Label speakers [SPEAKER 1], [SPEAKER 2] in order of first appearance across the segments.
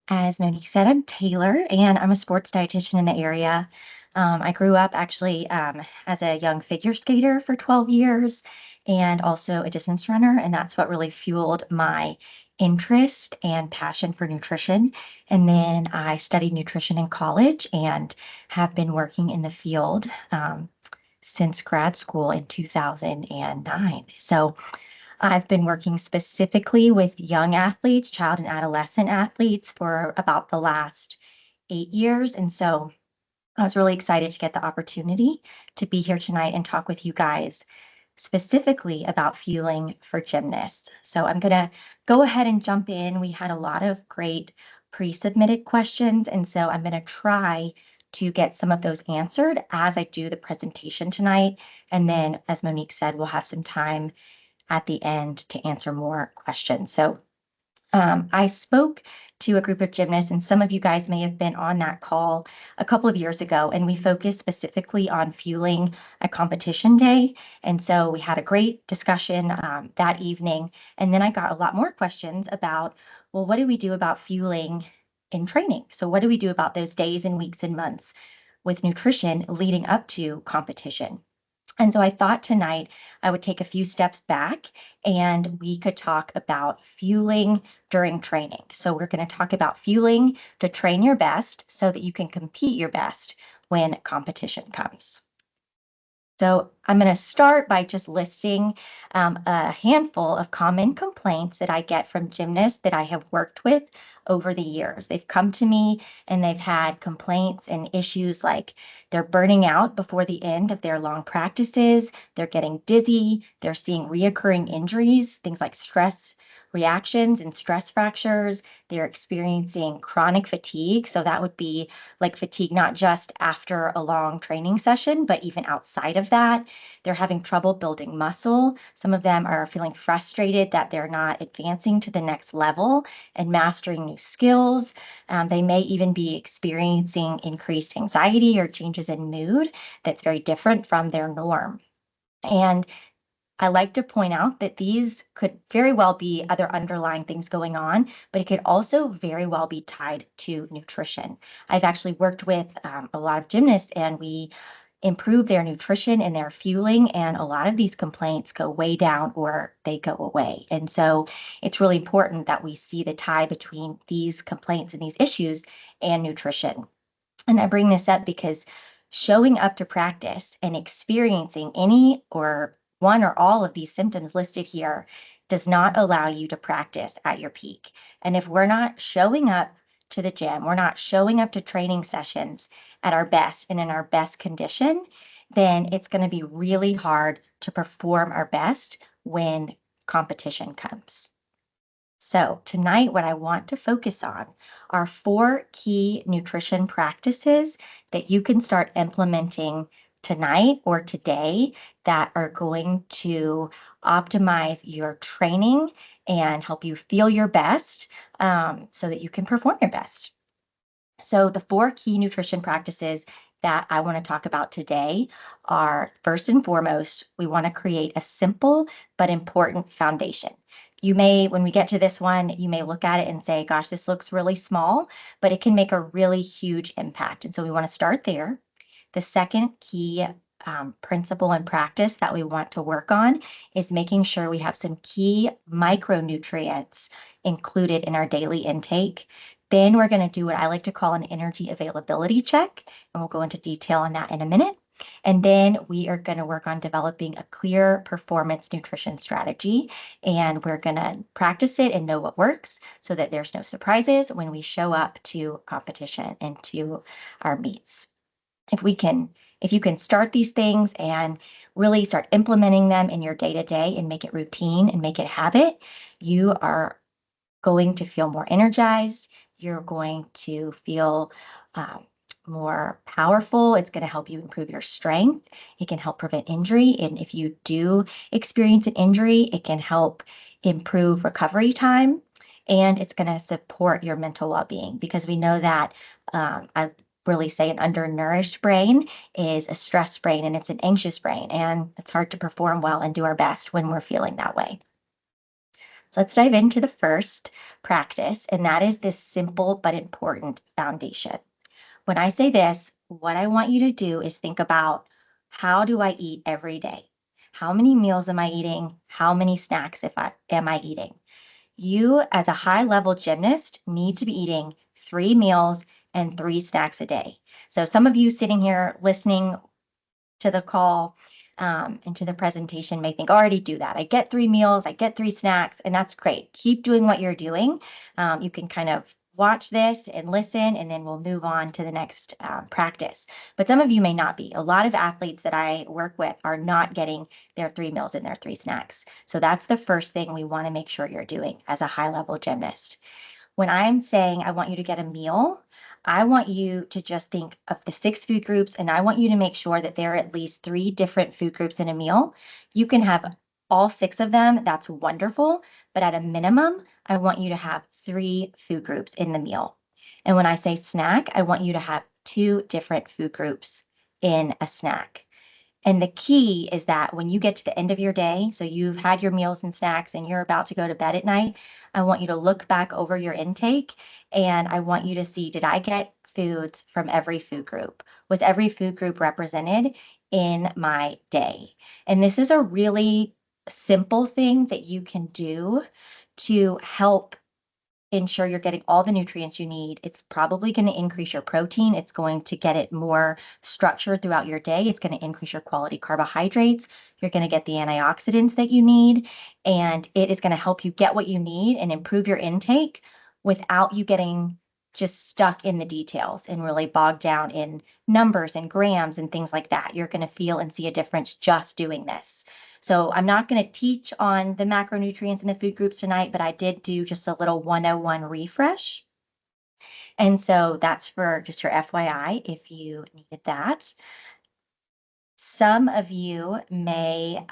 [SPEAKER 1] As Monique said, I'm Taylor, and I'm a sports dietitian in the area. I grew up actually as a young figure skater for 12 years and also a distance runner, and that's what really fueled my interest and passion for nutrition. And then I studied nutrition in college and have been working in the field since grad school in 2009. So I've been working specifically with young athletes, child and adolescent athletes for about the last 8 years. And so I was really excited to get the opportunity to be here tonight and talk with you guys specifically about fueling for gymnasts. So I'm going to go ahead and jump in. We had a lot of great pre-submitted questions, and so I'm going to try to get some of those answered as I do the presentation tonight. And then, as Monique said, we'll have some time at the end to answer more questions. So I spoke to a group of gymnasts, and some of you guys may have been on that call a couple of years ago, and we focused specifically on fueling a competition day. And so we had a great discussion that evening. And then I got a lot more questions about, well, what do we do about fueling in training? So what do we do about those days and weeks and months with nutrition leading up to competition? And so I thought tonight I would take a few steps back and we could talk about fueling during training. So we're going to talk about fueling to train your best so that you can compete your best when competition comes. So I'm going to start by just listing a handful of common complaints that I get from gymnasts that I have worked with over the years. They've come to me and they've had complaints and issues like they're burning out before the end of their long practices, they're getting dizzy, they're seeing reoccurring injuries, things like stress reactions and stress fractures. They're experiencing chronic fatigue. So that would be like fatigue, not just after a long training session, but even outside of that. They're having trouble building muscle. Some of them are feeling frustrated that they're not advancing to the next level and mastering new skills. They may even be experiencing increased anxiety or changes in mood that's very different from their norm. And I like to point out that these could very well be other underlying things going on, but it could also very well be tied to nutrition. I've actually worked with a lot of gymnasts and we improve their nutrition and their fueling, and a lot of these complaints go way down or they go away. And so it's really important that we see the tie between these complaints and these issues and nutrition. And I bring this up because showing up to practice and experiencing any or one or all of these symptoms listed here does not allow you to practice at your peak. And if we're not showing up to the gym, we're not showing up to training sessions at our best and in our best condition, then it's going to be really hard to perform our best when competition comes. So tonight, what I want to focus on are 4 key nutrition practices that you can start implementing tonight or today that are going to optimize your training and help you feel your best so that you can perform your best. So the 4 key nutrition practices that I want to talk about today are, first and foremost, we want to create a simple but important foundation. You may, when we get to this one, you may look at it and say, gosh, this looks really small, but it can make a really huge impact. And so we want to start there. The second key principle and practice that we want to work on is making sure we have some key micronutrients included in our daily intake. Then we're going to do what I like to call an energy availability check, and we'll go into detail on that in a minute. And then we are going to work on developing a clear performance nutrition strategy, and we're going to practice it and know what works so that there's no surprises when we show up to competition and to our meets. If you can start these things and really start implementing them in your day-to-day and make it routine and make it habit, you are going to feel more energized. You're going to feel more powerful. It's going to help you improve your strength. It can help prevent injury. And if you do experience an injury, it can help improve recovery time. And it's going to support your mental well-being, because we know that I really say an undernourished brain is a stressed brain and it's an anxious brain. And it's hard to perform well and do our best when we're feeling that way. So let's dive into the first practice, and that is this simple but important foundation. When I say this, what I want you to do is think about, how do I eat every day? How many meals am I eating? How many snacks am I eating? You, as a high level gymnast, need to be eating 3 meals and 3 snacks a day. So, some of you sitting here listening to the call and to the presentation may think, "Oh, I already do that. I get 3 meals, I get 3 snacks, and that's great. Keep doing what you're doing." You can kind of watch this and listen, and then we'll move on to the next practice. But some of you may not be. A lot of athletes that I work with are not getting their 3 meals and their 3 snacks. So that's the first thing we want to make sure you're doing as a high level gymnast. When I'm saying I want you to get a meal, I want you to just think of the 6 food groups, and I want you to make sure that there are at least 3 different food groups in a meal. You can have all 6 of them, that's wonderful. But at a minimum, I want you to have 3 food groups in the meal. And when I say snack, I want you to have 2 different food groups in a snack. And the key is that when you get to the end of your day, so you've had your meals and snacks and you're about to go to bed at night, I want you to look back over your intake and I want you to see, did I get foods from every food group? Was every food group represented in my day? And this is a really simple thing that you can do to help ensure you're getting all the nutrients you need. It's probably going to increase your protein. It's going to get it more structured throughout your day. It's going to increase your quality carbohydrates. You're going to get the antioxidants that you need, and it is going to help you get what you need and improve your intake without you getting just stuck in the details and really bogged down in numbers and grams and things like that. You're going to feel and see a difference just doing this. So I'm not going to teach on the macronutrients in the food groups tonight, but I did do just a little 101 refresh. And so that's for just your FYI if you needed that. Some of you may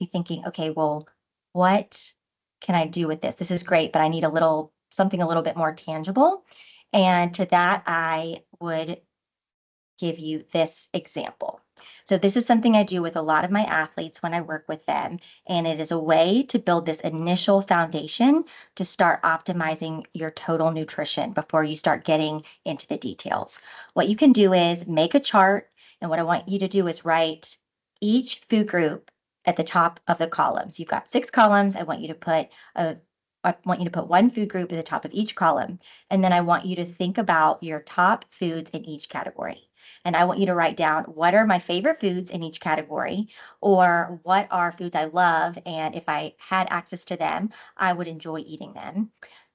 [SPEAKER 1] be thinking, okay, well, what can I do with this? This is great, but I need something a little bit more tangible. And to that, I would give you this example. So this is something I do with a lot of my athletes when I work with them, and it is a way to build this initial foundation to start optimizing your total nutrition before you start getting into the details. What you can do is make a chart, and what I want you to do is write each food group at the top of the columns. You've got 6 columns. I want you to put one food group at the top of each column, and then I want you to think about your top foods in each category. And I want you to write down, what are my favorite foods in each category, or what are foods I love, and if I had access to them, I would enjoy eating them.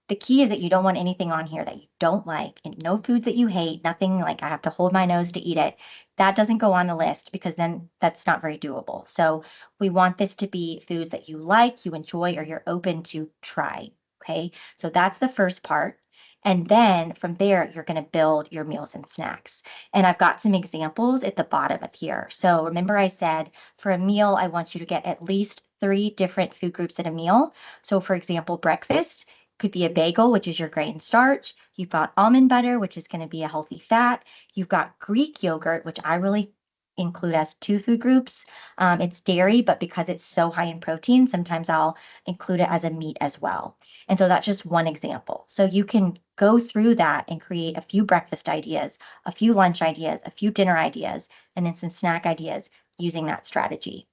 [SPEAKER 1] The key is that you don't want anything on here that you don't like, and no foods that you hate, nothing like I have to hold my nose to eat it. That doesn't go on the list because then that's not very doable. So we want this to be foods that you like, you enjoy, or you're open to try. Okay, so that's the first part. And then from there, you're going to build your meals and snacks. And I've got some examples at the bottom of here. So remember I said for a meal, I want you to get at least 3 different food groups in a meal. So for example, breakfast could be a bagel, which is your grain starch. You've got almond butter, which is going to be a healthy fat. You've got Greek yogurt, which I really include as 2 food groups. It's dairy, but because it's so high in protein, sometimes I'll include it as a meat as well. And so that's just one example. So you can go through that and create a few breakfast ideas, a few lunch ideas, a few dinner ideas, and then some snack ideas using that strategy.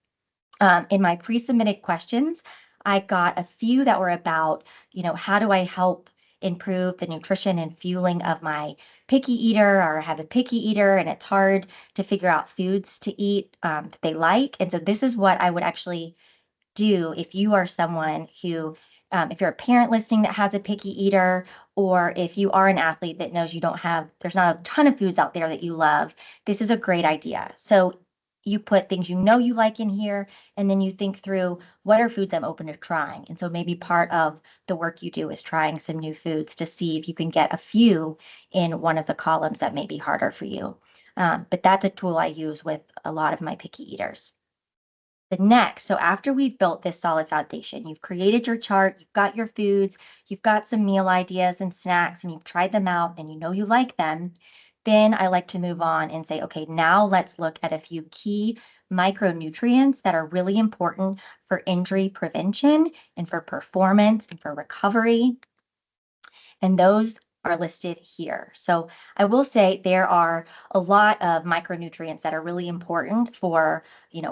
[SPEAKER 1] In my pre-submitted questions, I got a few that were about, how do I help improve the nutrition and fueling of my picky eater, or I have a picky eater and it's hard to figure out foods to eat that they like. And so this is what I would actually do if you are someone who, if you're a parent listening that has a picky eater, or if you are an athlete that knows there's not a ton of foods out there that you love, this is a great idea. So you put things you like in here, and then you think through, what are foods I'm open to trying? And so maybe part of the work you do is trying some new foods to see if you can get a few in one of the columns that may be harder for you. But that's a tool I use with a lot of my picky eaters. So after we've built this solid foundation, you've created your chart, you've got your foods, you've got some meal ideas and snacks, and you've tried them out and you know you like them, then I like to move on and say, okay, now let's look at a few key micronutrients that are really important for injury prevention and for performance and for recovery. And those are listed here. So I will say there are a lot of micronutrients that are really important for,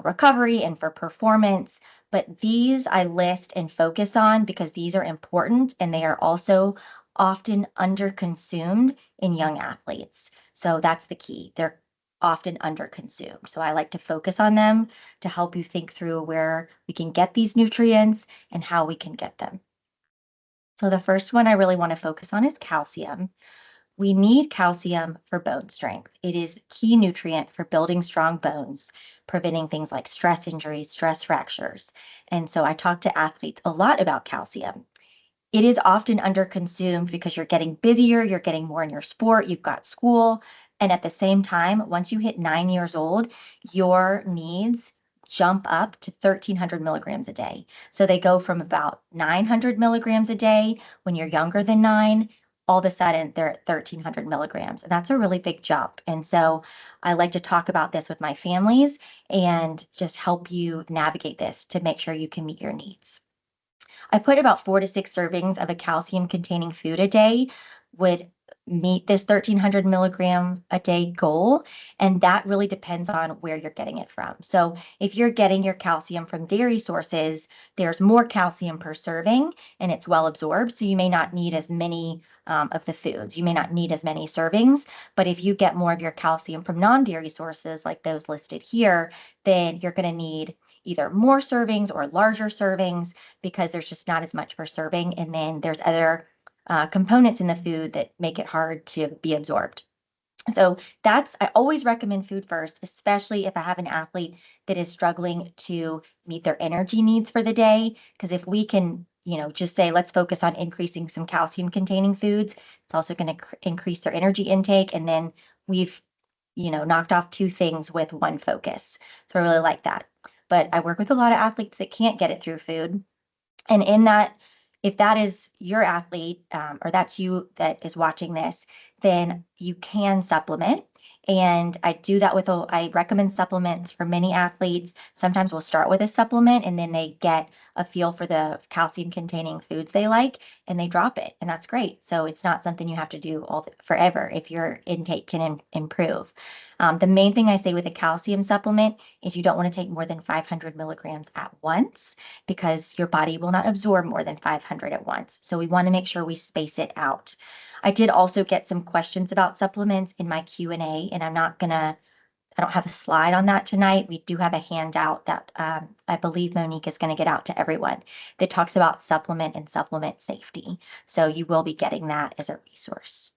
[SPEAKER 1] recovery and for performance, but these I list and focus on because these are important and they are also often underconsumed in young athletes. So that's the key. They're often underconsumed. So I like to focus on them to help you think through where we can get these nutrients and how we can get them. So the first one I really want to focus on is calcium. We need calcium for bone strength. It is a key nutrient for building strong bones, preventing things like stress injuries, stress fractures. And so I talk to athletes a lot about calcium. It is often underconsumed because you're getting busier, you're getting more in your sport, you've got school. And at the same time, once you hit 9 years old, your needs jump up to 1,300 milligrams a day. So they go from about 900 milligrams a day when you're younger than 9. All of a sudden, they're at 1,300 milligrams. And that's a really big jump. And so I like to talk about this with my families and just help you navigate this to make sure you can meet your needs. I put about 4 to 6 servings of a calcium containing food a day would meet this 1,300 milligram a day goal. And that really depends on where you're getting it from. So if you're getting your calcium from dairy sources, there's more calcium per serving and it's well absorbed. So you may not need as many of the foods. You may not need as many servings. But if you get more of your calcium from non-dairy sources like those listed here, then you're going to need either more servings or larger servings because there's just not as much per serving. And then there's other components in the food that make it hard to be absorbed. So I always recommend food first, especially if I have an athlete that is struggling to meet their energy needs for the day. Because if we can, just say, let's focus on increasing some calcium containing foods, it's also going to increase their energy intake. And then we've, knocked off two things with one focus. So I really like that. But I work with a lot of athletes that can't get it through food. And in that, if that is your athlete or that's you that is watching this, then you can supplement. And I recommend supplements for many athletes. Sometimes we'll start with a supplement and then they get a feel for the calcium containing foods they like and they drop it. And that's great. So it's not something you have to do forever if your intake can improve. The main thing I say with a calcium supplement is you don't want to take more than 500 milligrams at once because your body will not absorb more than 500 at once. So we want to make sure we space it out. I did also get some questions about supplements in my Q&A, and I don't have a slide on that tonight. We do have a handout that I believe Monique is going to get out to everyone that talks about supplement and supplement safety. So you will be getting that as a resource.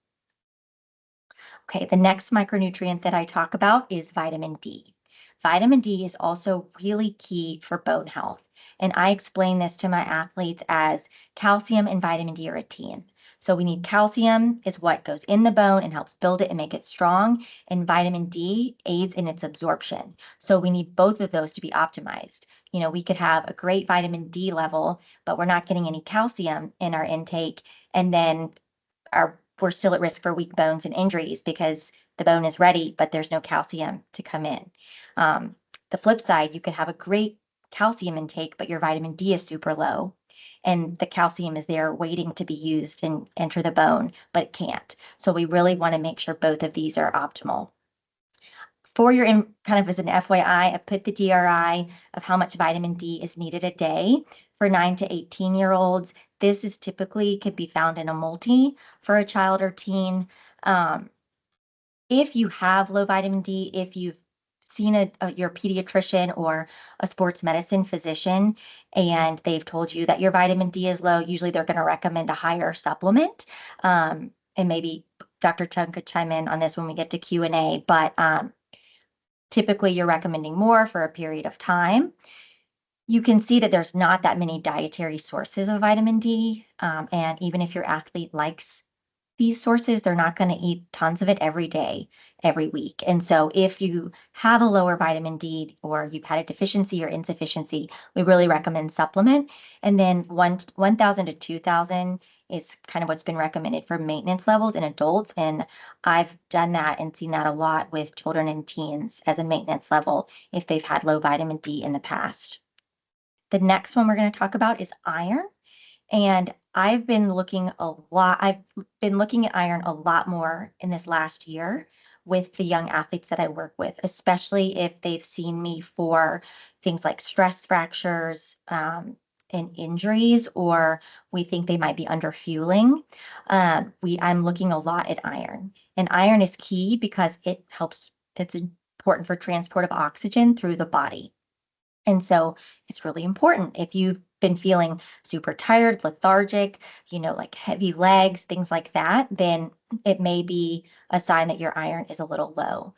[SPEAKER 1] Okay, the next micronutrient that I talk about is vitamin D. Vitamin D is also really key for bone health. And I explain this to my athletes as calcium and vitamin D are a team. So we need calcium is what goes in the bone and helps build it and make it strong. And vitamin D aids in its absorption. So we need both of those to be optimized. We could have a great vitamin D level, but we're not getting any calcium in our intake. And then we're still at risk for weak bones and injuries because the bone is ready, but there's no calcium to come in. The flip side, you could have a great calcium intake, but your vitamin D is super low, and the calcium is there waiting to be used and enter the bone, but it can't. So we really want to make sure both of these are optimal. For your kind of as an FYI, I put the DRI of how much vitamin D is needed a day for 9 to 18-year-olds. This is typically can be found in a multi for a child or teen. If you have low vitamin D, if you've seen your pediatrician or a sports medicine physician and they've told you that your vitamin D is low, usually they're going to recommend a higher supplement. And maybe Dr. Chung could chime in on this when we get to Q&A, but typically you're recommending more for a period of time. You can see that there's not that many dietary sources of vitamin D. And even if your athlete likes these sources, they're not going to eat tons of it every day, every week. And so if you have a lower vitamin D or you've had a deficiency or insufficiency, we really recommend supplement. And then 1,000 to 2,000 is kind of what's been recommended for maintenance levels in adults. And I've done that and seen that a lot with children and teens as a maintenance level if they've had low vitamin D in the past. The next one we're going to talk about is iron. And I've been looking at iron a lot more in this last year with the young athletes that I work with, especially if they've seen me for things like stress fractures, and injuries, or we think they might be under fueling. I'm looking a lot at iron, and iron is key because it's important for transport of oxygen through the body. And so it's really important if you've been feeling super tired, lethargic, like heavy legs, things like that, then it may be a sign that your iron is a little low.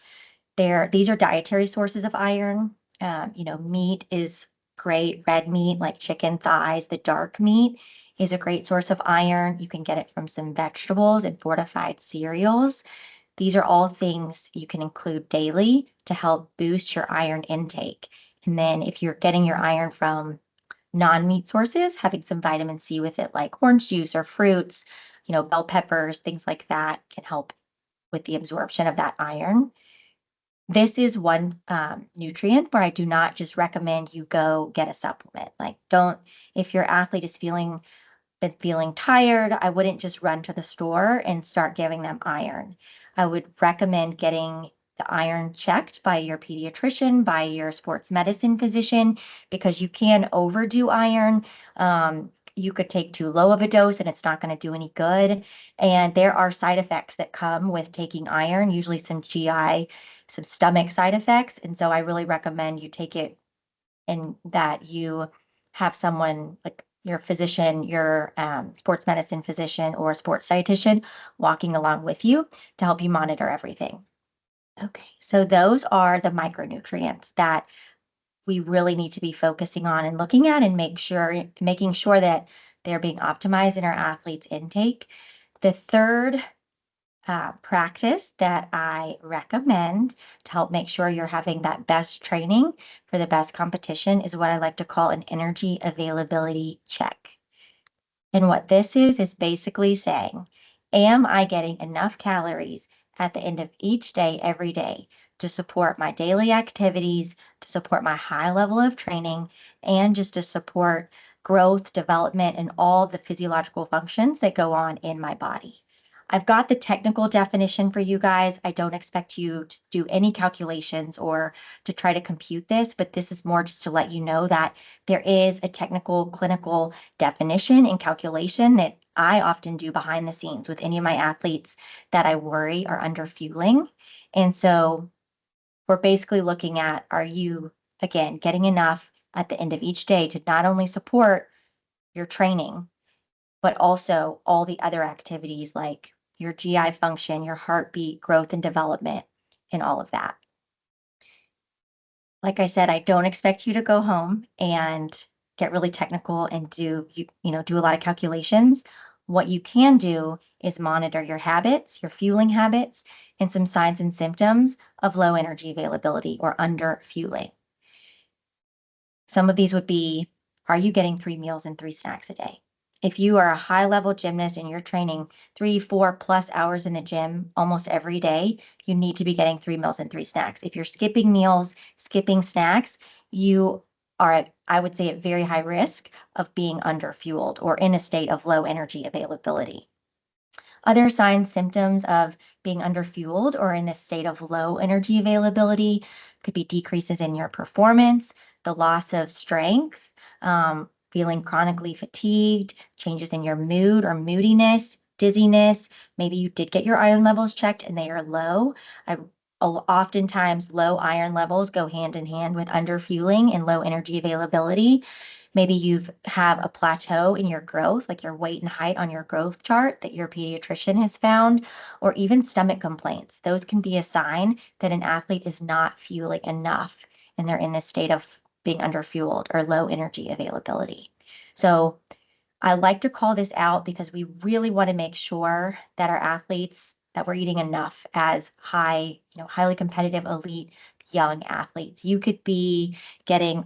[SPEAKER 1] These are dietary sources of iron. Meat is great. Red meat, like chicken thighs, the dark meat is a great source of iron. You can get it from some vegetables and fortified cereals. These are all things you can include daily to help boost your iron intake. And then if you're getting your iron from non-meat sources, having some vitamin C with it, like orange juice or fruits, bell peppers, things like that can help with the absorption of that iron. This is one nutrient where I do not just recommend you go get a supplement. Like, if your athlete is been feeling tired, I wouldn't just run to the store and start giving them iron. I would recommend getting the iron checked by your pediatrician, by your sports medicine physician, because you can overdo iron. You could take too low of a dose and it's not going to do any good. And there are side effects that come with taking iron, usually some GI, some stomach side effects. And so I really recommend you take it and that you have someone like your physician, your sports medicine physician or sports dietitian walking along with you to help you monitor everything. Okay, so those are the micronutrients that we really need to be focusing on and looking at and making sure that they're being optimized in our athletes' intake. The third practice that I recommend to help make sure you're having that best training for the best competition is what I like to call an energy availability check. And what this is basically saying, am I getting enough calories at the end of each day, every day, to support my daily activities, to support my high level of training, and just to support growth, development, and all the physiological functions that go on in my body? I've got the technical definition for you guys. I don't expect you to do any calculations or to try to compute this, but this is more just to let you know that there is a technical clinical definition and calculation that I often do behind the scenes with any of my athletes that I worry are under fueling. And so we're basically looking at, are you, again, getting enough at the end of each day to not only support your training, but also all the other activities like your GI function, your heartbeat, growth and development, and all of that. Like I said, I don't expect you to go home and get really technical and do a lot of calculations. What you can do is monitor your habits, your fueling habits, and some signs and symptoms of low energy availability or under fueling. Some of these would be, are you getting 3 meals and 3 snacks a day? If you are a high level gymnast and you're training 3, 4+ hours in the gym almost every day, you need to be getting 3 meals and 3 snacks. If you're skipping meals, skipping snacks, you are I would say, at very high risk of being under fueled or in a state of low energy availability. Other signs, symptoms of being underfueled or in this state of low energy availability could be decreases in your performance, the loss of strength, feeling chronically fatigued, changes in your mood or moodiness, dizziness. Maybe you did get your iron levels checked and they are low. I, Oftentimes, low iron levels go hand in hand with underfueling and low energy availability. Maybe you've have a plateau in your growth, like your weight and height on your growth chart that your pediatrician has found, or even stomach complaints. Those can be a sign that an athlete is not fueling enough and they're in this state of being underfueled or low energy availability. So I like to call this out because we really want to make sure that our athletes that we're eating enough as highly competitive, elite young athletes. You could be getting,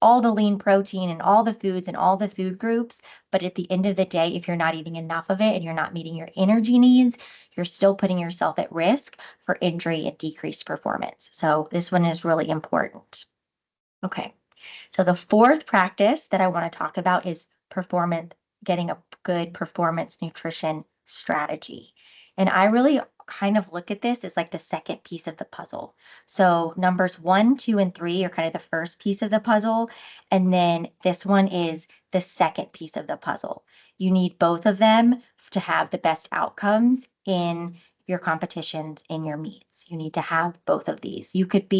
[SPEAKER 1] all the lean protein and all the foods and all the food groups, but at the end of the day, if you're not eating enough of it and you're not meeting your energy needs, you're still putting yourself at risk for injury and decreased performance. So this one is really important. Okay. So the fourth practice that I want to talk about is getting a good performance nutrition strategy. And I really kind of look at this as like the second piece of the puzzle. So numbers 1, 2, and 3 are kind of the first piece of the puzzle. And then this one is the second piece of the puzzle. You need both of them to have the best outcomes in your competitions, in your meets. You need to have both of these. You could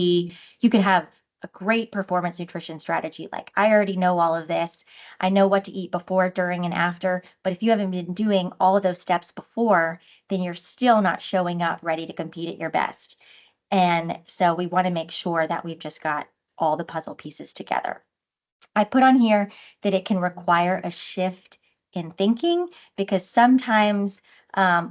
[SPEAKER 1] have a great performance nutrition strategy. Like, I already know all of this. I know what to eat before, during, and after. But if you haven't been doing all of those steps before, then you're still not showing up ready to compete at your best. And so we want to make sure that we've just got all the puzzle pieces together. I put on here that it can require a shift in thinking because sometimes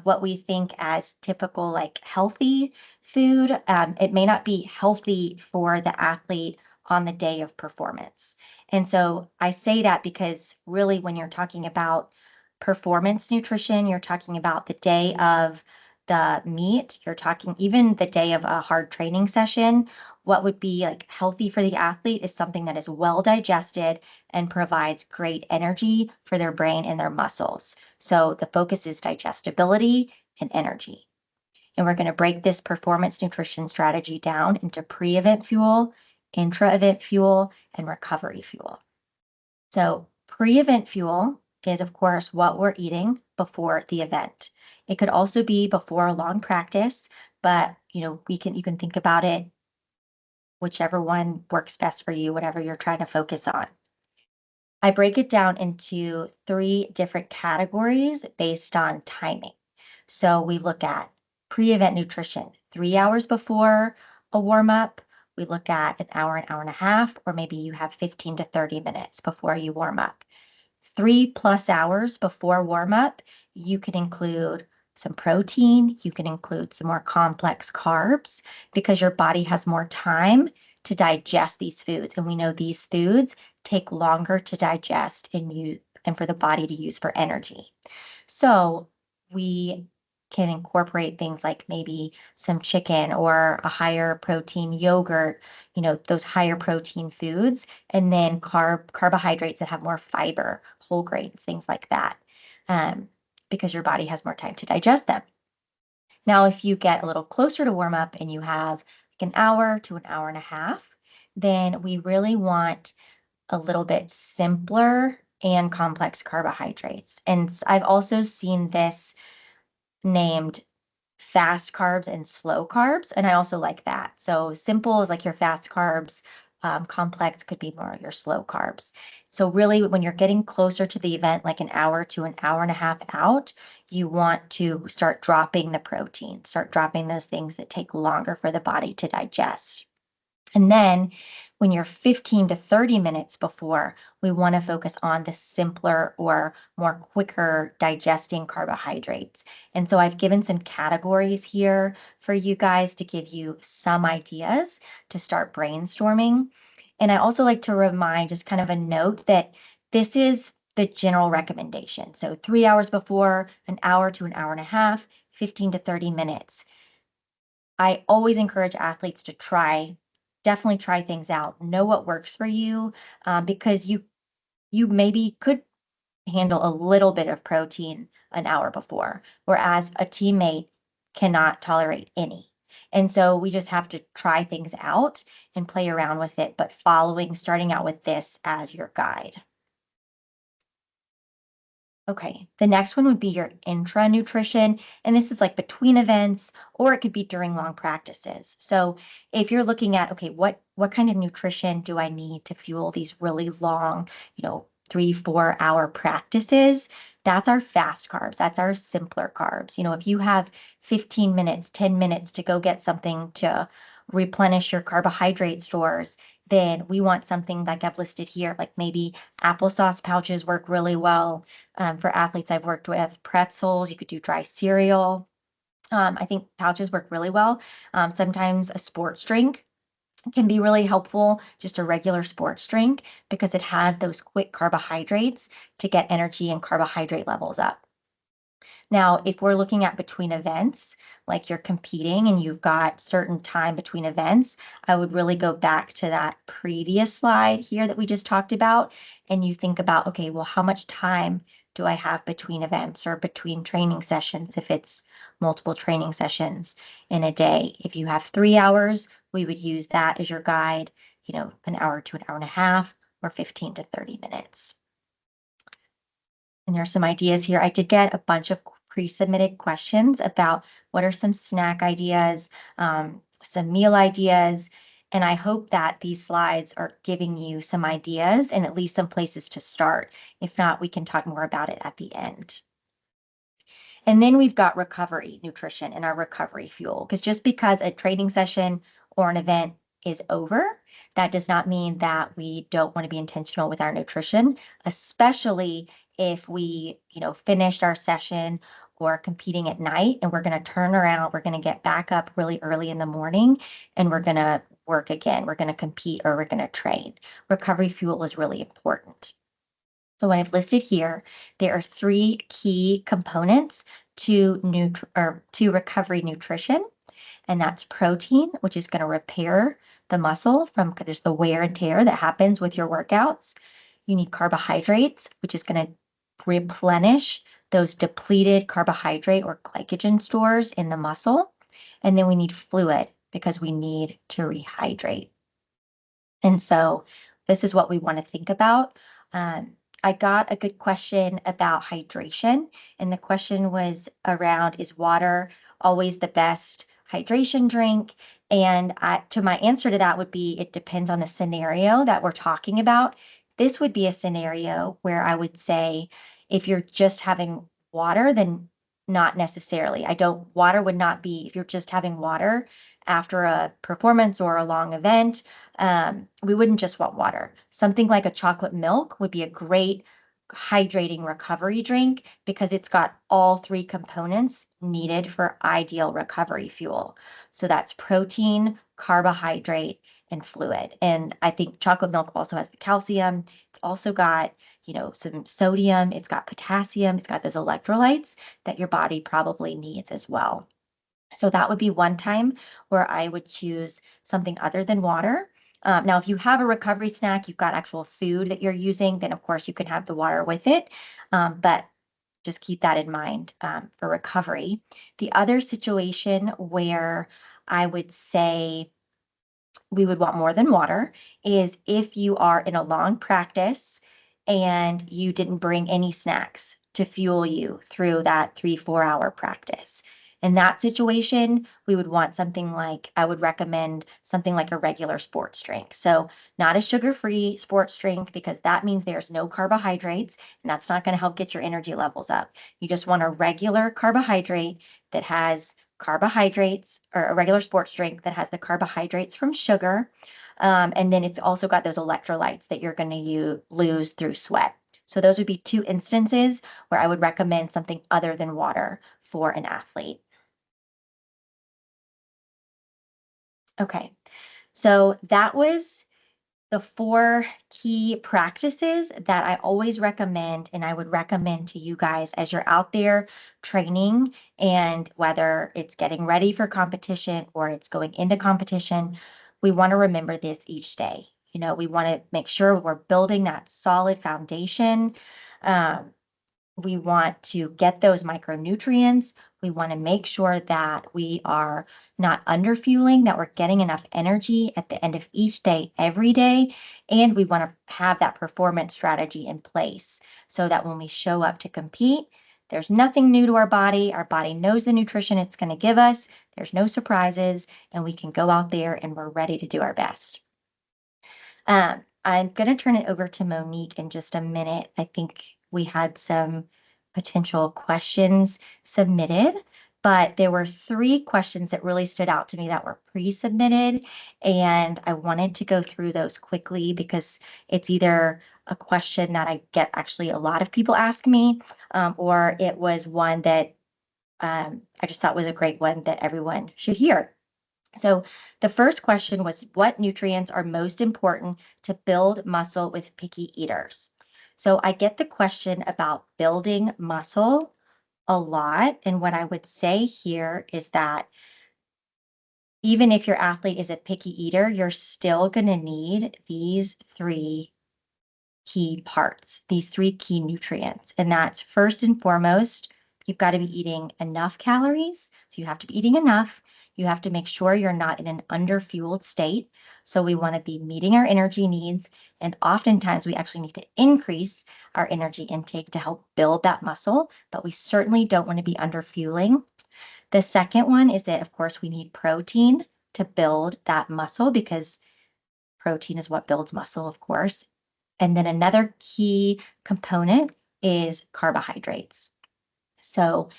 [SPEAKER 1] what we think as typical, like healthy food, it may not be healthy for the athlete on the day of performance. And so I say that because really, when you're talking about performance nutrition, you're talking about the day of the meet, you're talking even the day of a hard training session. What would be like healthy for the athlete is something that is well digested and provides great energy for their brain and their muscles. So the focus is digestibility and energy. And we're going to break this performance nutrition strategy down into pre-event fuel, intra-event fuel, and recovery fuel. So pre-event fuel is, of course, what we're eating before the event. It could also be before a long practice, but you can think about it whichever one works best for you, whatever you're trying to focus on. I break it down into 3 different categories based on timing. So we look at pre-event nutrition, 3 hours before a warm up. We look at an hour and a half, or maybe you have 15 to 30 minutes before you warm up. 3+ hours before warm up, you can include some protein, you can include some more complex carbs because your body has more time to digest these foods. And we know these foods take longer to digest and for the body to use for energy. So we can incorporate things like maybe some chicken or a higher protein yogurt, those higher protein foods, and then carbohydrates that have more fiber, whole grains, things like that, because your body has more time to digest them. Now, if you get a little closer to warm up and you have like an hour to an hour and a half, then we really want a little bit simpler and complex carbohydrates. And I've also seen this named fast carbs and slow carbs, and I also like that. So simple is like your fast carbs, complex could be more your slow carbs. So really, when you're getting closer to the event, like an hour to an hour and a half out, you want to start dropping the protein, start dropping those things that take longer for the body to digest. And then when you're 15 to 30 minutes before, we want to focus on the simpler or more quicker digesting carbohydrates. And so I've given some categories here for you guys to give you some ideas to start brainstorming. And I also like to remind, just kind of a note, that this is the general recommendation. So 3 hours before, an hour to an hour and a half, 15 to 30 minutes. I always encourage athletes to definitely try things out, know what works for you, because you maybe could handle a little bit of protein an hour before, whereas a teammate cannot tolerate any. And so we just have to try things out and play around with it, but starting out with this as your guide. Okay, the next one would be your intra nutrition. And this is like between events, or it could be during long practices. So if you're looking at, okay, what kind of nutrition do I need to fuel these really long, 3, 4 hour practices? That's our fast carbs. That's our simpler carbs. If you have 15 minutes, 10 minutes to go get something to replenish your carbohydrate stores, then we want something like I've listed here, like maybe applesauce pouches work really well. For athletes I've worked with, pretzels, you could do dry cereal. I think pouches work really well. Sometimes a sports drink can be really helpful, just a regular sports drink, because it has those quick carbohydrates to get energy and carbohydrate levels up. Now, if we're looking at between events, like you're competing and you've got certain time between events, I would really go back to that previous slide here that we just talked about. And you think about, okay, well, how much time do I have between events or between training sessions if it's multiple training sessions in a day? If you have 3 hours, we would use that as your guide, an hour to an hour and a half or 15 to 30 minutes. And there's some ideas here. I did get a bunch of pre-submitted questions about what are some snack ideas, some meal ideas, and I hope that these slides are giving you some ideas and at least some places to start. If not, we can talk more about it at the end. And then we've got recovery nutrition and our recovery fuel. Because just because a training session or an event is over, that does not mean that we don't want to be intentional with our nutrition, especially if we, finished our session or competing at night and we're going to turn around, we're going to get back up really early in the morning and we're going to work again. We're going to compete or we're going to train. Recovery fuel is really important. So what I've listed here, there are 3 key components to recovery nutrition, and that's protein, which is going to repair the muscle from there's the wear and tear that happens with your workouts. You need carbohydrates, which is going to replenish those depleted carbohydrate or glycogen stores in the muscle. And then we need fluid because we need to rehydrate. And so this is what we want to think about. I got a good question about hydration, and the question was around, is water always the best hydration drink? And to my answer to that would be, it depends on the scenario that we're talking about. This would be a scenario where I would say, if you're just having water, then not necessarily. Water would not be, if you're just having water after a performance or a long event, we wouldn't just want water. Something like a chocolate milk would be a great hydrating recovery drink because it's got all 3 components needed for ideal recovery fuel. So that's protein, carbohydrate, and fluid. And I think chocolate milk also has the calcium. It's also got, some sodium. It's got potassium. It's got those electrolytes that your body probably needs as well. So that would be one time where I would choose something other than water. Now, if you have a recovery snack, you've got actual food that you're using, then of course you can have the water with it. But just keep that in mind for recovery. The other situation where I would say we would want more than water is if you are in a long practice and you didn't bring any snacks to fuel you through that 3-4 hour practice. In that situation, we would want something like, I would recommend something like a regular sports drink. So not a sugar-free sports drink because that means there's no carbohydrates and that's not going to help get your energy levels up. You just want a regular carbohydrate that has carbohydrates, or a regular sports drink that has the carbohydrates from sugar. And then it's also got those electrolytes that you're going to lose through sweat. So those would be 2 instances where I would recommend something other than water for an athlete. Okay, so that was the 4 key practices that I always recommend, and I would recommend to you guys as you're out there training, and whether it's getting ready for competition or it's going into competition, we want to remember this each day. We want to make sure we're building that solid foundation. Um, we want to get those micronutrients. We want to make sure that we are not underfueling, that we're getting enough energy at the end of each day, every day. And we want to have that performance strategy in place so that when we show up to compete, there's nothing new to our body. Our body knows the nutrition it's going to give us. There's no surprises, and we can go out there and we're ready to do our best. I'm going to turn it over to Monique in just a minute. I think we had some potential questions submitted, but there were 3 questions that really stood out to me that were pre-submitted, and I wanted to go through those quickly because it's either a question that I get actually a lot of people ask me, or it was one that I just thought was a great one that everyone should hear. So the first question was, what nutrients are most important to build muscle with picky eaters? So I get the question about building muscle a lot. And what I would say here is that even if your athlete is a picky eater, you're still going to need these 3 key parts, these 3 key nutrients. And that's first and foremost, you've got to be eating enough calories. So you have to be eating enough. You have to make sure you're not in an underfueled state. So we want to be meeting our energy needs. And oftentimes we actually need to increase our energy intake to help build that muscle, but we certainly don't want to be underfueling. The second one is that, of course, we need protein to build that muscle because protein is what builds muscle, of course. And then another key component is carbohydrates. So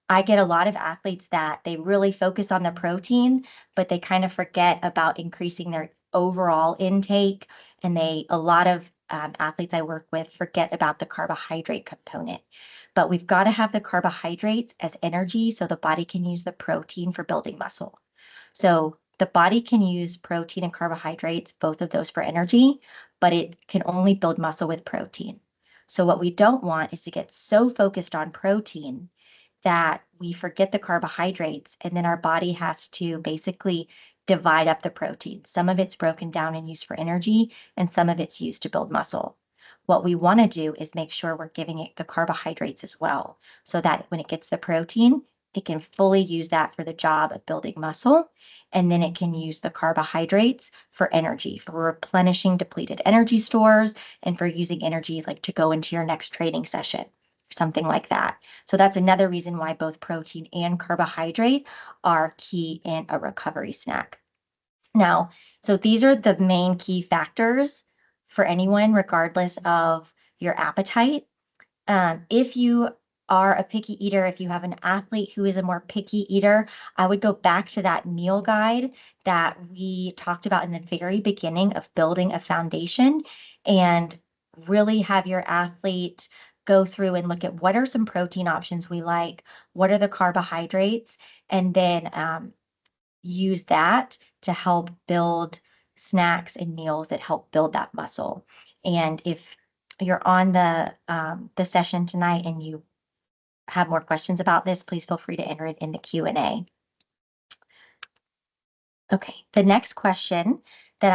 [SPEAKER 1] I get a lot of athletes that they really focus on the protein, but they kind of forget about increasing their overall intake. And a lot of athletes I work with forget about the carbohydrate component. But we've got to have the carbohydrates as energy so the body can use the protein for building muscle. So the body can use protein and carbohydrates, both of those for energy, but it can only build muscle with protein. So what we don't want is to get so focused on protein that we forget the carbohydrates, and then our body has to basically divide up the protein. Some of it's broken down and used for energy, and some of it's used to build muscle. What we want to do is make sure we're giving it the carbohydrates as well, so that when it gets the protein, it can fully use that for the job of building muscle, and then it can use the carbohydrates for energy, for replenishing depleted energy stores, and for using energy like to go into your next training session, something like that. So that's another reason why both protein and carbohydrate are key in a recovery snack. Now, so these are the main key factors for anyone, regardless of your appetite. If you are a picky eater, if you have an athlete who is a more picky eater, I would go back to that meal guide that we talked about in the very beginning of building a foundation and really have your athlete go through and look at what are some protein options we like, what are the carbohydrates, and then use that to help build snacks and meals that help build that muscle. And if you're on the session tonight and you have more questions about this, please feel free to enter it in the Q&A. Okay, the next question that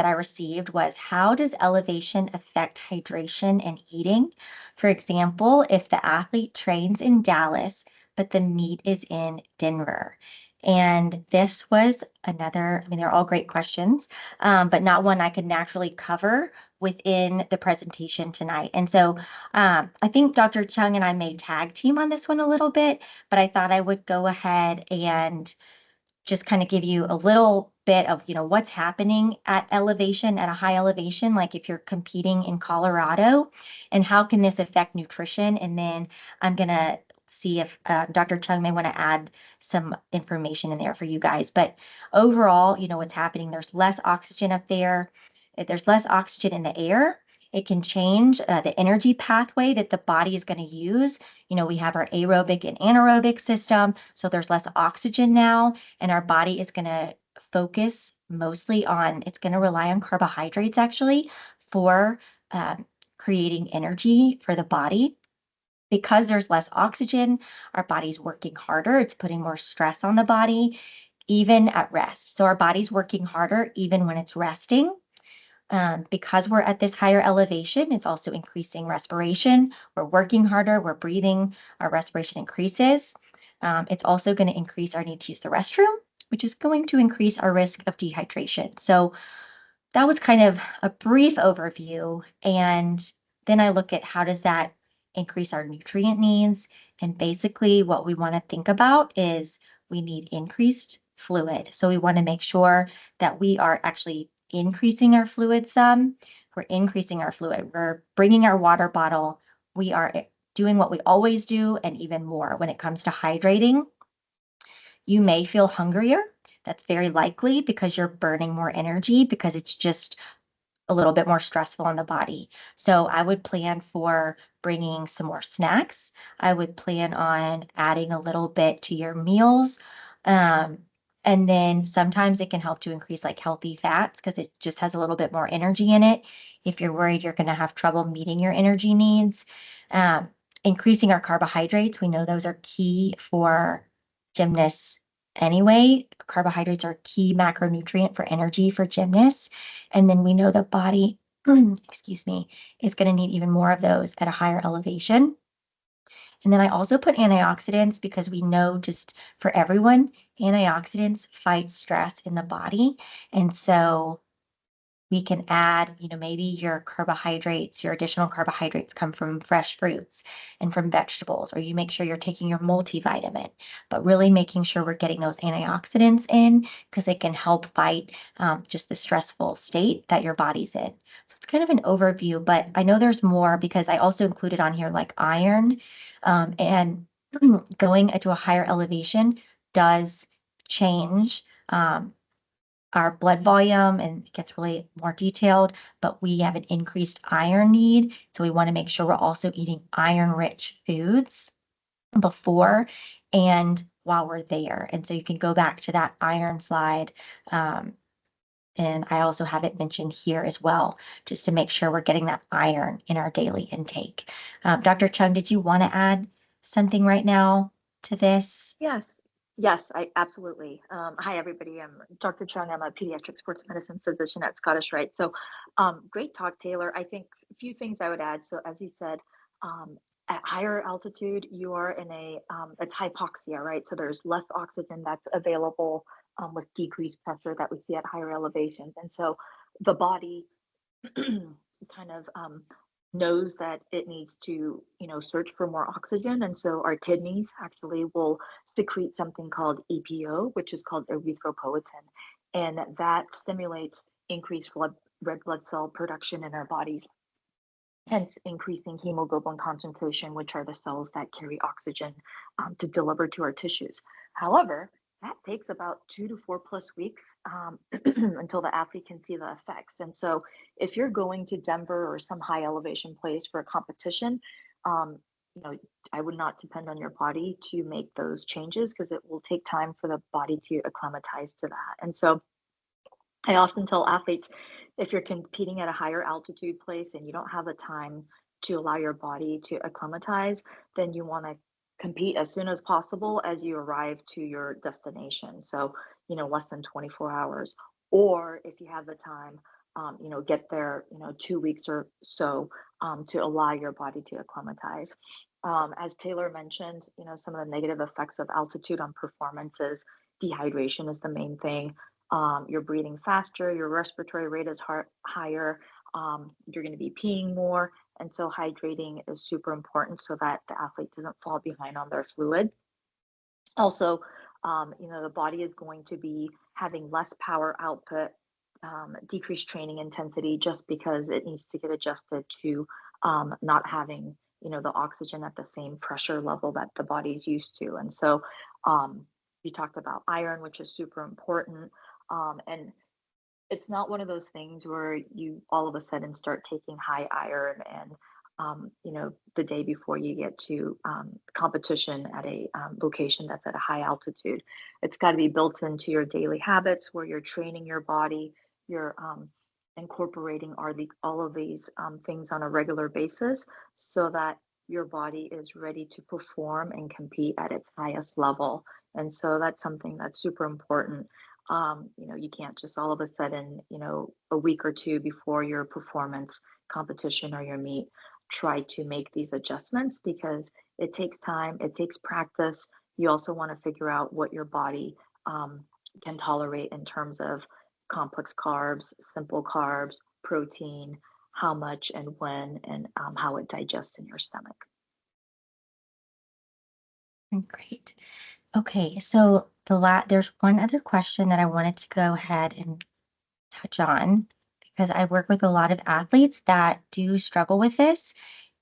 [SPEAKER 1] I received was, how does elevation affect hydration and eating? For example, if the athlete trains in Dallas, but the meet is in Denver. And this was another, I mean, they're all great questions, but not one I could naturally cover within the presentation tonight. And so I think Dr. Chung and I may tag team on this one a little bit, but I thought I would go ahead and just kind of give you a little bit of, what's happening at elevation, at a high elevation, like if you're competing in Colorado, and how can this affect nutrition? And then I'm going to see if Dr. Chung may want to add some information in there for you guys. But overall, what's happening, there's less oxygen up there. If there's less oxygen in the air, it can change the energy pathway that the body is going to use. We have our aerobic and anaerobic system, so there's less oxygen now, and our body is going to focus mostly on, it's going to rely on carbohydrates actually for creating energy for the body. Because there's less oxygen, our body's working harder. It's putting more stress on the body, even at rest. So our body's working harder even when it's resting. Because we're at this higher elevation, it's also increasing respiration. We're working harder, we're breathing, our respiration increases. It's also going to increase our need to use the restroom, which is going to increase our risk of dehydration. So that was kind of a brief overview. And then I look at how does that increase our nutrient needs. And basically what we want to think about is we need increased fluid. So we want to make sure that we are actually increasing our fluid some. We're increasing our fluid. We're bringing our water bottle. We are doing what we always do and even more when it comes to hydrating. You may feel hungrier. That's very likely because you're burning more energy because it's just a little bit more stressful on the body. So I would plan for bringing some more snacks. I would plan on adding a little bit to your meals. Um, and then sometimes it can help to increase like healthy fats because it just has a little bit more energy in it. If you're worried you're going to have trouble meeting your energy needs, um, increasing our carbohydrates, we know those are key for gymnasts anyway. Carbohydrates are a key macronutrient for energy for gymnasts. And then we know the body, excuse me, is going to need even more of those at a higher elevation. And then I also put antioxidants because we know just for everyone, antioxidants fight stress in the body. And so we can add, maybe your carbohydrates, your additional carbohydrates come from fresh fruits and from vegetables, or you make sure you're taking your multivitamin, but really making sure we're getting those antioxidants in because it can help fight just the stressful state that your body's in. So it's kind of an overview, but I know there's more because I also included on here like iron and going into a higher elevation does change. Our blood volume and it gets really more detailed, but we have an increased iron need. So we want to make sure we're also eating iron-rich foods before and while we're there. And so you can go back to that iron slide. And I also have it mentioned here as well, just to make sure we're getting that iron in our daily intake. Dr. Chung, did you want to add something right now to this?
[SPEAKER 2] Yes, yes, I absolutely. Hi, everybody. I'm Dr. Chung. I'm a pediatric sports medicine physician at Scottish Rite. So, great talk, Taylor. I think a few things I would add. So, as you said, at higher altitude, you are in it's hypoxia, right? So there's less oxygen that's available with decreased pressure that we see at higher elevations, and so the body kind of knows that it needs to, search for more oxygen. And so our kidneys actually will secrete something called EPO, which is called erythropoietin. And that stimulates increased red blood cell production in our bodies, hence increasing hemoglobin concentration, which are the cells that carry oxygen to deliver to our tissues. However, that takes about 2 to 4+ weeks until the athlete can see the effects. And so, if you're going to Denver or some high elevation place for a competition, um, you know, I would not depend on your body to make those changes because it will take time for the body to acclimatize to that. And so, I often tell athletes if you're competing at a higher altitude place and you don't have the time to allow your body to acclimatize, then you want to compete as soon as possible as you arrive to your destination. So, less than 24 hours. Or if you have the time, get there, 2 weeks or so to allow your body to acclimatize. As Taylor mentioned, some of the negative effects of altitude on performance is dehydration is the main thing. You're breathing faster, your respiratory rate is higher, you're going to be peeing more. And so hydrating is super important so that the athlete doesn't fall behind on their fluid. Also, the body is going to be having less power output, decreased training intensity, just because it needs to get adjusted to not having, the oxygen at the same pressure level that the body's used to. And so, you talked about iron, which is super important. And it's not one of those things where you all of a sudden start taking high iron and the day before you get to competition at a location that's at a high altitude. It's got to be built into your daily habits where you're training your body, you're incorporating all of these things on a regular basis so that your body is ready to perform and compete at its highest level. And so that's something that's super important. You can't just all of a sudden, a week or two before your performance competition or your meet, try to make these adjustments because it takes time, it takes practice. You also want to figure out what your body can tolerate in terms of complex carbs, simple carbs, protein, how much and when, and how it digests in your stomach.
[SPEAKER 1] Great. Okay, so there's one other question that I wanted to go ahead and touch on because I work with a lot of athletes that do struggle with this.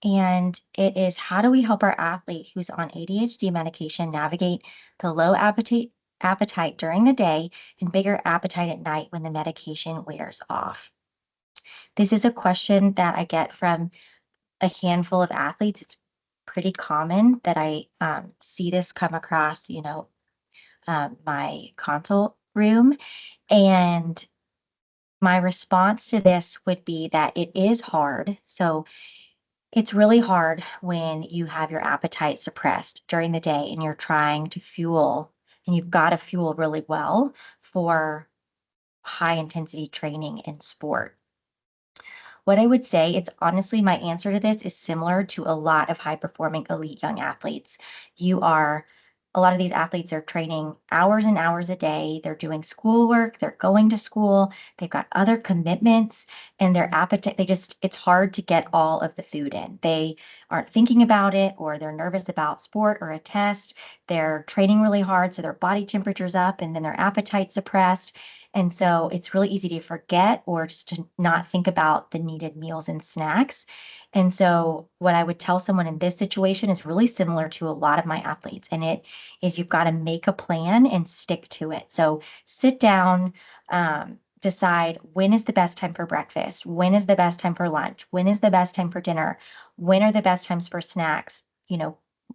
[SPEAKER 1] And it is how do we help our athlete who's on ADHD medication navigate the low appetite appetite during the day and bigger appetite at night when the medication wears off? This is a question that I get from a handful of athletes. It's pretty common that I see this come across, my consult room. And my response to this would be that it is hard. So it's really hard when you have your appetite suppressed during the day and you're trying to fuel, and you've got to fuel really well for high intensity training in sport. What I would say, it's honestly my answer to this is similar to a lot of high performing elite young athletes. You are A lot of these athletes are training hours and hours a day. They're doing schoolwork, they're going to school, they've got other commitments, and their appetite, it's hard to get all of the food in. They aren't thinking about it, or they're nervous about sport or a test. They're training really hard, so their body temperature's up and then their appetite's suppressed. And so it's really easy to forget or just to not think about the needed meals and snacks. And so what I would tell someone in this situation is really similar to a lot of my athletes. And it is, you've got to make a plan and stick to it. So sit down, decide when is the best time for breakfast, when is the best time for lunch, when is the best time for dinner, when are the best times for snacks.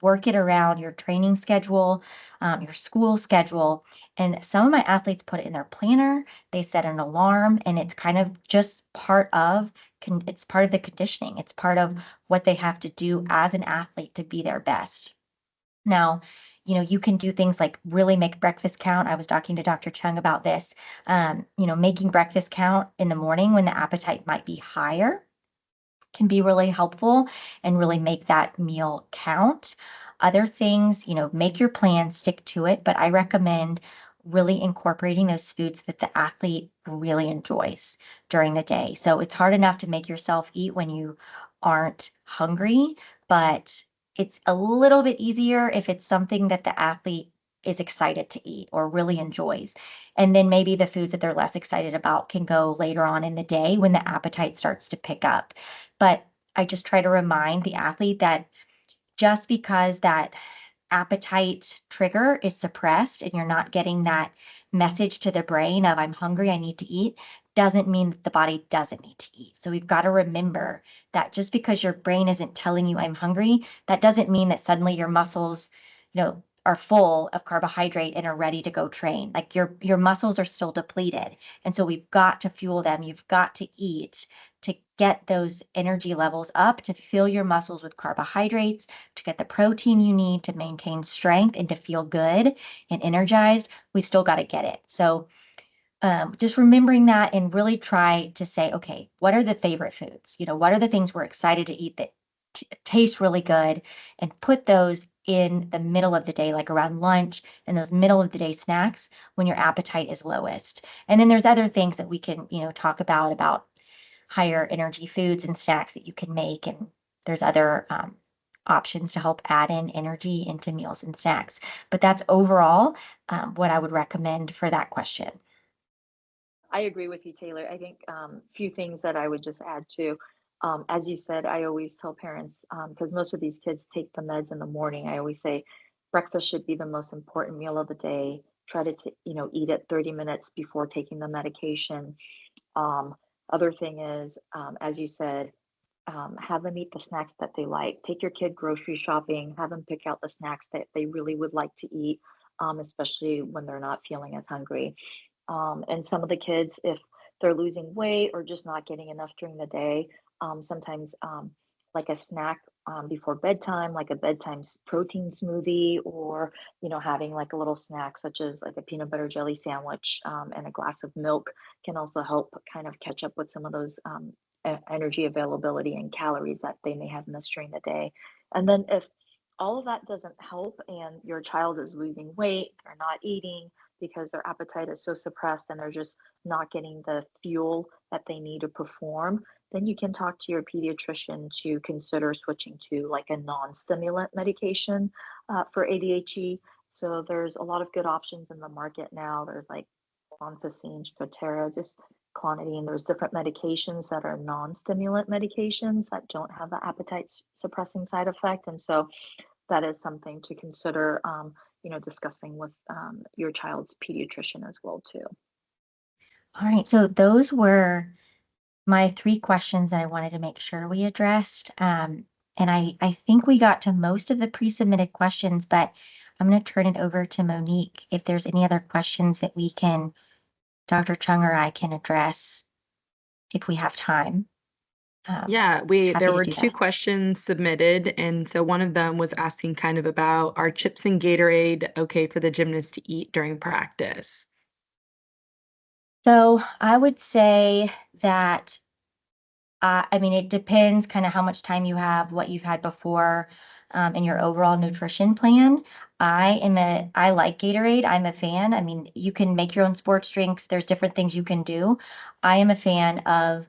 [SPEAKER 1] Work it around your training schedule, your school schedule. And some of my athletes put it in their planner, they set an alarm, and it's kind of just it's part of the conditioning. It's part of what they have to do as an athlete to be their best. Now, you can do things like really make breakfast count. I was talking to Dr. Chung about this. Making breakfast count in the morning when the appetite might be higher can be really helpful and really make that meal count. Other things, make your plan, stick to it, but I recommend really incorporating those foods that the athlete really enjoys during the day. So it's hard enough to make yourself eat when you aren't hungry, but it's a little bit easier if it's something that the athlete is excited to eat or really enjoys. And then maybe the foods that they're less excited about can go later on in the day when the appetite starts to pick up. But I just try to remind the athlete that just because that appetite trigger is suppressed and you're not getting that message to the brain of I'm hungry, I need to eat, doesn't mean that the body doesn't need to eat. So we've got to remember that just because your brain isn't telling you I'm hungry, that doesn't mean that suddenly your muscles, are full of carbohydrate and are ready to go train. Like your muscles are still depleted. And so we've got to fuel them. You've got to eat to get those energy levels up, to fill your muscles with carbohydrates, to get the protein you need to maintain strength and to feel good and energized. We've still got to get it. So just remembering that and really try to say, okay, what are the favorite foods? What are the things we're excited to eat that taste really good, and put those in the middle of the day, like around lunch and those middle of the day snacks when your appetite is lowest. And then there's other things that we can, talk about higher energy foods and snacks that you can make. And there's other options to help add in energy into meals and snacks. But that's overall what I would recommend for that question.
[SPEAKER 2] I agree with you, Taylor. I think few things that I would just add to. As you said, I always tell parents because most of these kids take the meds in the morning. I always say breakfast should be the most important meal of the day. Try to eat it 30 minutes before taking the medication. Um, Other thing is, as you said, have them eat the snacks that they like. Take your kid grocery shopping. Have them pick out the snacks that they really would like to eat, especially when they're not feeling as hungry. And some of the kids, if they're losing weight or just not getting enough during the day, sometimes like a snack before bedtime, like a protein smoothie, or having like a little snack such as like a peanut butter jelly sandwich and a glass of milk can also help kind of catch up with some of those energy availability and calories that they may have missed during the day. And then if all of that doesn't help and your child is losing weight, they're not eating because their appetite is so suppressed and they're just not getting the fuel that they need to perform, then you can talk to your pediatrician to consider switching to like a non-stimulant medication for ADHD. So there's a lot of good options in the market now. There's like clonfacine, Strattera, just clonidine. There's different medications that are non-stimulant medications that don't have the appetite suppressing side effect. And so that is something to consider. discussing with your child's pediatrician as well too.
[SPEAKER 1] All right. So those were my three questions that I wanted to make sure we addressed. And I think we got to most of the pre-submitted questions, but I'm going to turn it over to Monique if there's any other questions that Dr. Chung or I can address if we have time.
[SPEAKER 3] Yeah,
[SPEAKER 1] Happy
[SPEAKER 3] there
[SPEAKER 1] to
[SPEAKER 3] were
[SPEAKER 1] do
[SPEAKER 3] two
[SPEAKER 1] that.
[SPEAKER 3] questions submitted, and so one of them was asking kind of about, are chips and Gatorade okay for the gymnast to eat during practice?
[SPEAKER 1] So I would say that I mean, it depends kind of how much time you have, what you've had before, and your overall nutrition plan. I like Gatorade. I'm a fan. I mean, you can make your own sports drinks. There's different things you can do. I am a fan of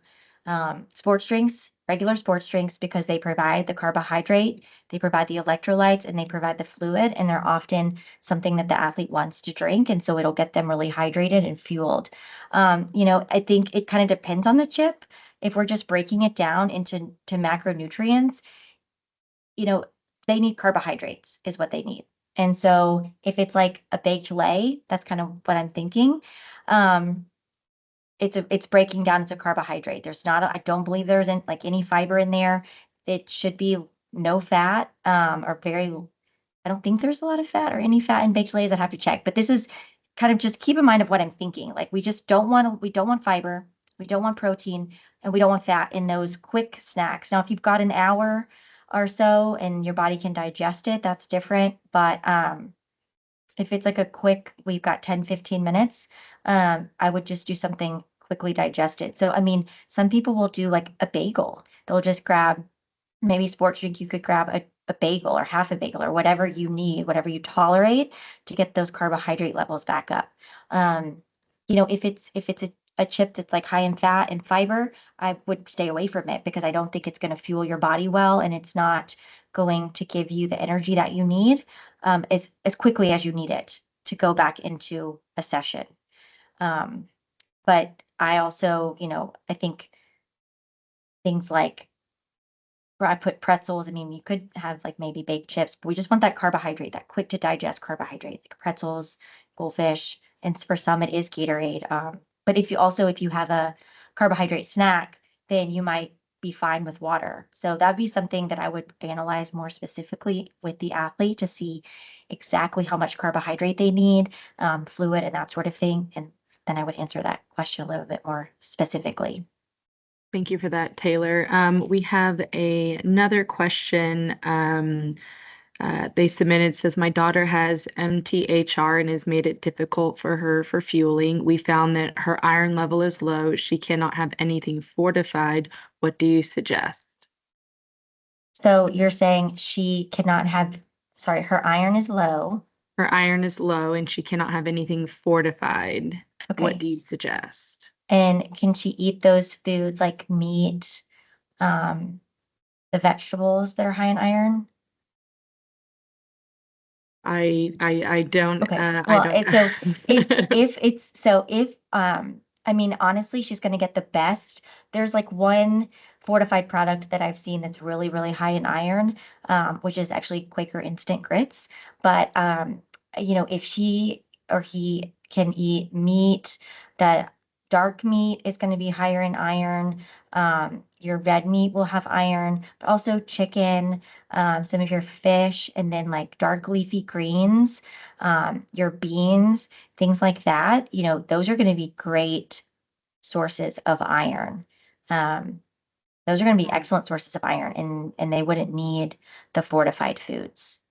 [SPEAKER 1] sports drinks, regular sports drinks, because they provide the carbohydrate, they provide the electrolytes, and they provide the fluid, and they're often something that the athlete wants to drink, and so it'll get them really hydrated and fueled. I think it kind of depends on the chip. If we're just breaking it down into macronutrients, you know, they need carbohydrates is what they need. And so if it's like a baked lay, that's kind of what I'm thinking. Um, it's breaking down into carbohydrate. I don't believe there's like any fiber in there. It should be no fat, or very I don't think there's a lot of fat or any fat in baked lays. I'd have to check. But this is kind of just keep in mind of what I'm thinking. Like we don't want fiber, we don't want protein, and we don't want fat in those quick snacks. Now, if you've got an hour or so and your body can digest it, that's different. But if it's like we've got 10, 15 minutes, I would just do something quickly digested. So, I mean, some people will do like a bagel. They'll just grab maybe sports drink, you could grab a bagel or half a bagel or whatever you need, whatever you tolerate to get those carbohydrate levels back up. Um, if it's a chip that's like high in fat and fiber, I would stay away from it because I don't think it's going to fuel your body well and it's not going to give you the energy that you need as quickly as you need it to go back into a session. Um, but I also, I think things like where I put pretzels. I mean, you could have like maybe baked chips, but we just want that carbohydrate, that quick to digest carbohydrate, like pretzels, goldfish, and for some it is Gatorade. But if you have a carbohydrate snack, then you might be fine with water. So that'd be something that I would analyze more specifically with the athlete to see exactly how much carbohydrate they need, fluid, and that sort of thing. And then I would answer that question a little bit more specifically.
[SPEAKER 3] Thank you for that, Taylor. We have another question. They submitted, says, my daughter has MTHR and has made it difficult for her for fueling. We found that her iron level is low. She cannot have anything fortified. What do you suggest?
[SPEAKER 1] So you're saying she cannot have, sorry, her iron is low.
[SPEAKER 3] Her iron is low and she cannot have anything fortified. What
[SPEAKER 1] Okay.
[SPEAKER 3] do you suggest?
[SPEAKER 1] And can she eat those foods like meat, um, the vegetables that are high in iron?
[SPEAKER 3] I don't
[SPEAKER 1] Okay.
[SPEAKER 3] I
[SPEAKER 1] Well,
[SPEAKER 3] don't
[SPEAKER 1] so if I mean honestly, she's going to get the best. There's like one fortified product that I've seen that's really, really high in iron, which is actually Quaker Instant Grits. But if she or he can eat meat, that dark meat is going to be higher in iron. Your red meat will have iron, but also chicken, some of your fish, and then like dark leafy greens, your beans, things like that, those are going to be great sources of iron. Um, those are going to be excellent sources of iron, and they wouldn't need the fortified foods.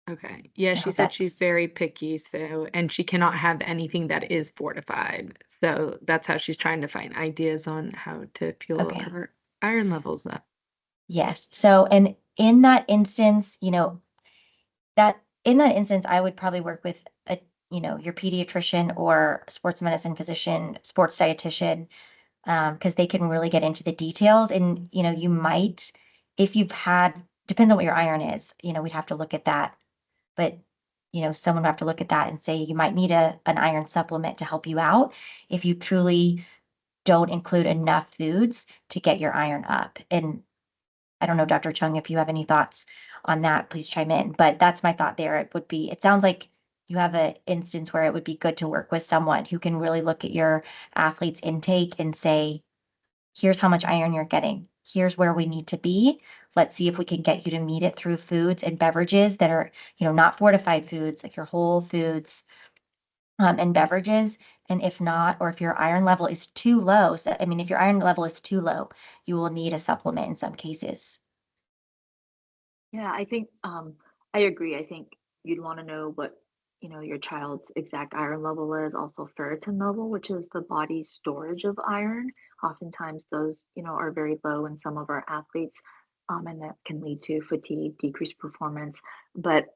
[SPEAKER 3] Okay. Yeah,
[SPEAKER 1] I
[SPEAKER 3] she
[SPEAKER 1] hope
[SPEAKER 3] said she's
[SPEAKER 1] that's
[SPEAKER 3] very picky, so and she cannot have anything that is fortified. So that's how she's trying to find ideas on how to fuel
[SPEAKER 1] okay.
[SPEAKER 3] her iron levels up.
[SPEAKER 1] Yes. So, and in that instance, I would probably work with your pediatrician or sports medicine physician, sports dietitian, because they can really get into the details. And, you might, if you've had, depends on what your iron is, we'd have to look at that. But, someone would have to look at that and say you might need an iron supplement to help you out if you truly don't include enough foods to get your iron up. And I don't know, Dr. Chung, if you have any thoughts on that, please chime in. But that's my thought there. It sounds like you have an instance where it would be good to work with someone who can really look at your athlete's intake and say, here's how much iron you're getting. Here's where we need to be. Let's see if we can get you to meet it through foods and beverages that are, not fortified foods, like your whole foods, and beverages. And if not, or if your iron level is too low, so I mean, if your iron level is too low, you will need a supplement in some cases.
[SPEAKER 2] Yeah, I think I agree. I think you'd want to know what, your child's exact iron level is, also ferritin level, which is the body's storage of iron. Oftentimes those, are very low in some of our athletes, and that can lead to fatigue, decreased performance. But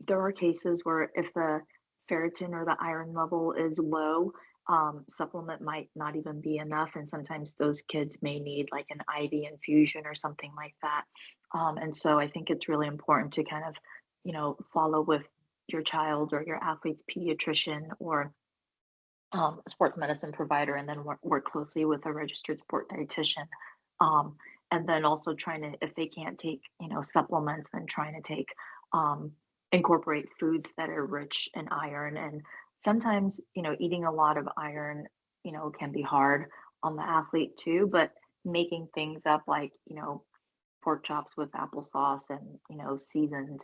[SPEAKER 2] there are cases where if the ferritin or the iron level is low, supplement might not even be enough, and sometimes those kids may need like an IV infusion or something like that. And so I think it's really important to kind of, follow with your child or your athlete's pediatrician or sports medicine provider, and then work closely with a registered sport dietitian. Um, and then also trying to, if they can't take, supplements, then trying to take, incorporate foods that are rich in iron. And sometimes, eating a lot of iron, can be hard on the athlete too, but making things up like, pork chops with applesauce and seasoned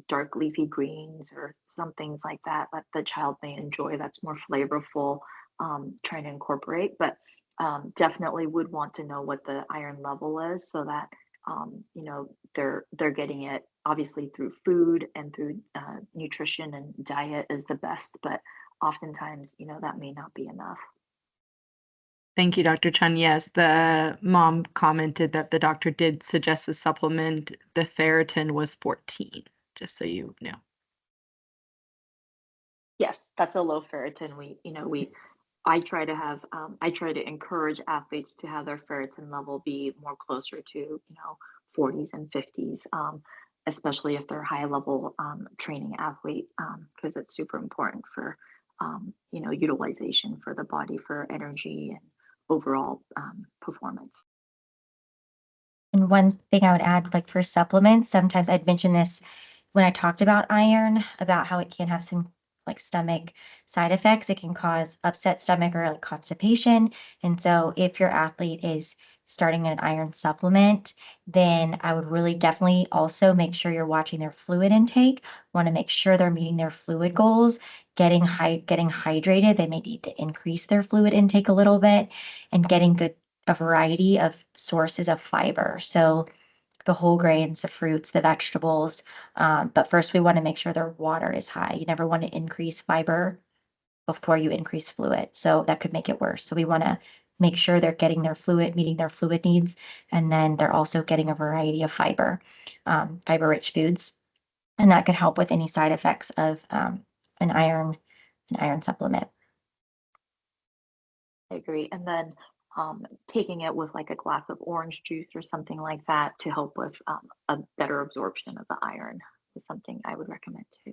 [SPEAKER 2] dark leafy greens or some things like that that the child may enjoy that's more flavorful, trying to incorporate. But definitely would want to know what the iron level is so that they're getting it obviously through food and through nutrition, and diet is the best, but oftentimes that may not be enough.
[SPEAKER 3] Thank you, Dr. Chun. Yes, the mom commented that the doctor did suggest a supplement. The ferritin was 14, just so you know.
[SPEAKER 2] Yes, that's a low ferritin. I try to encourage athletes to have their ferritin level be more closer to, 40s and 50s, especially if they're a high level training athlete, because it's super important for, utilization for the body for energy and overall performance.
[SPEAKER 1] And one thing I would add, like for supplements, sometimes I'd mention this when I talked about iron, about how it can have some like stomach side effects. It can cause upset stomach or like constipation. And so if your athlete is starting an iron supplement, then I would really definitely also make sure you're watching their fluid intake. Want to make sure they're meeting their fluid goals, getting hydrated. They may need to increase their fluid intake a little bit and getting a variety of sources of fiber. So the whole grains, the fruits, the vegetables. But first, we want to make sure their water is high. You never want to increase fiber before you increase fluid. So that could make it worse. So we want to make sure they're getting their fluid, meeting their fluid needs, and then they're also getting a variety of fiber-rich foods, and that could help with any side effects of an iron an iron supplement.
[SPEAKER 2] I agree. And then taking it with like a glass of orange juice or something like that to help with a better absorption of the iron is something I would recommend too.